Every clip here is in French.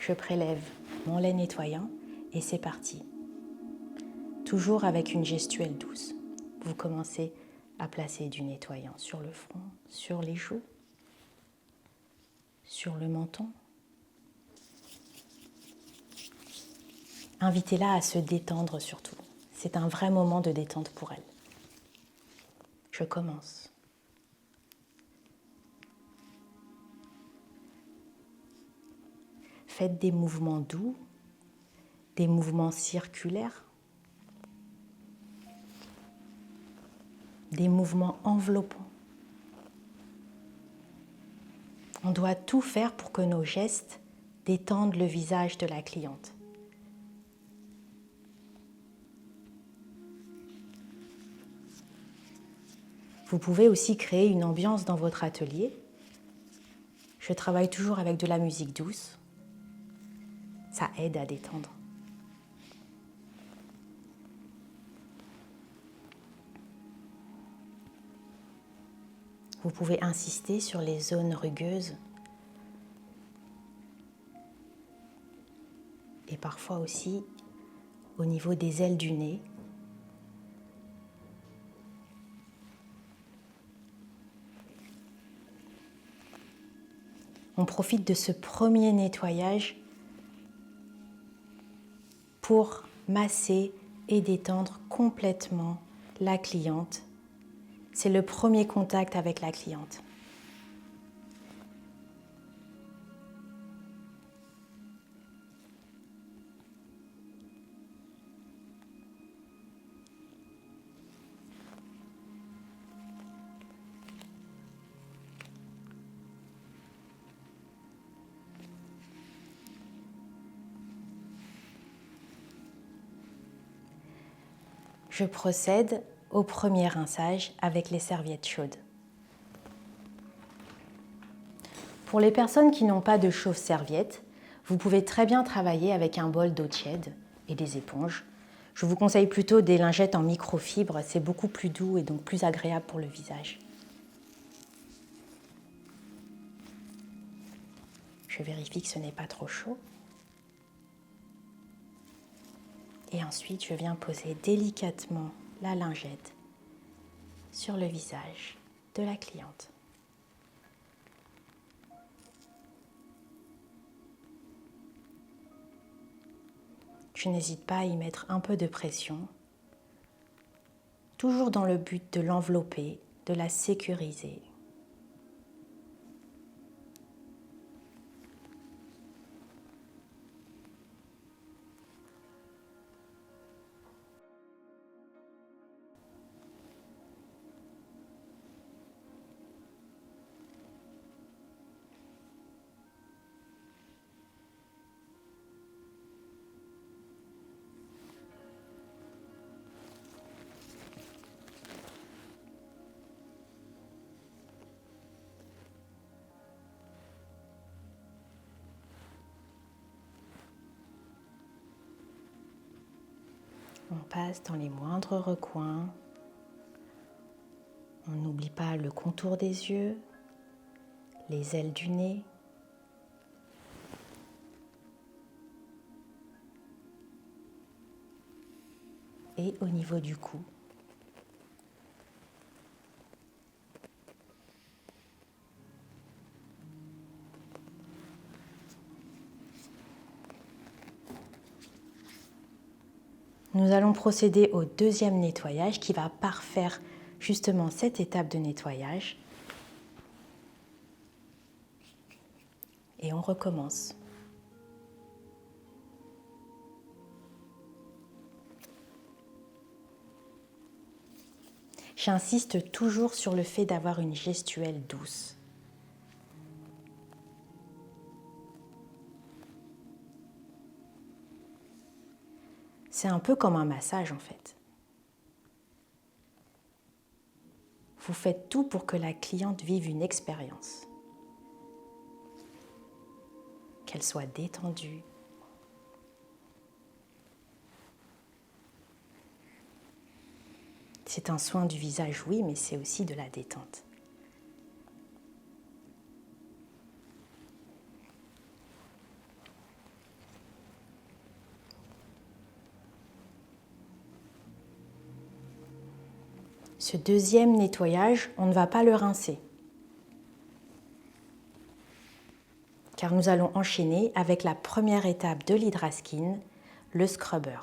je prélève mon lait nettoyant et c'est parti. Toujours avec une gestuelle douce. Vous commencez à placer du nettoyant sur le front, sur les joues, sur le menton. Invitez-la à se détendre surtout. C'est un vrai moment de détente pour elle. Je commence. Faites des mouvements doux, des mouvements circulaires, des mouvements enveloppants. On doit tout faire pour que nos gestes détendent le visage de la cliente. Vous pouvez aussi créer une ambiance dans votre atelier. Je travaille toujours avec de la musique douce. Ça aide à détendre. Vous pouvez insister sur les zones rugueuses et parfois aussi au niveau des ailes du nez. On profite de ce premier nettoyage pour masser et détendre complètement la cliente. C'est le premier contact avec la cliente. Je procède au premier rinçage avec les serviettes chaudes. Pour les personnes qui n'ont pas de chauffe-serviette, vous pouvez très bien travailler avec un bol d'eau tiède et des éponges. Je vous conseille plutôt des lingettes en microfibre, c'est beaucoup plus doux et donc plus agréable pour le visage. Je vérifie que ce n'est pas trop chaud. Et ensuite, je viens poser délicatement la lingette sur le visage de la cliente. Je n'hésite pas à y mettre un peu de pression, toujours dans le but de l'envelopper, de la sécuriser. On passe dans les moindres recoins. On n'oublie pas le contour des yeux, les ailes du nez. Et au niveau du cou. Nous allons procéder au deuxième nettoyage qui va parfaire justement cette étape de nettoyage. Et on recommence. J'insiste toujours sur le fait d'avoir une gestuelle douce. C'est un peu comme un massage en fait. Vous faites tout pour que la cliente vive une expérience. Qu'elle soit détendue. C'est un soin du visage, oui, mais c'est aussi de la détente. Ce deuxième nettoyage, on ne va pas le rincer, car nous allons enchaîner avec la première étape de l'Hydraskin, le scrubber.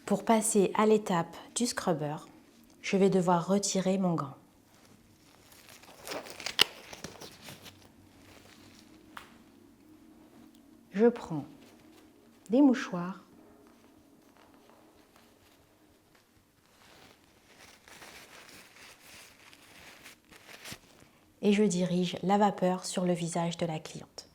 Pour passer à l'étape du scrubber, je vais devoir retirer mon gant. Je prends des mouchoirs et je dirige la vapeur sur le visage de la cliente.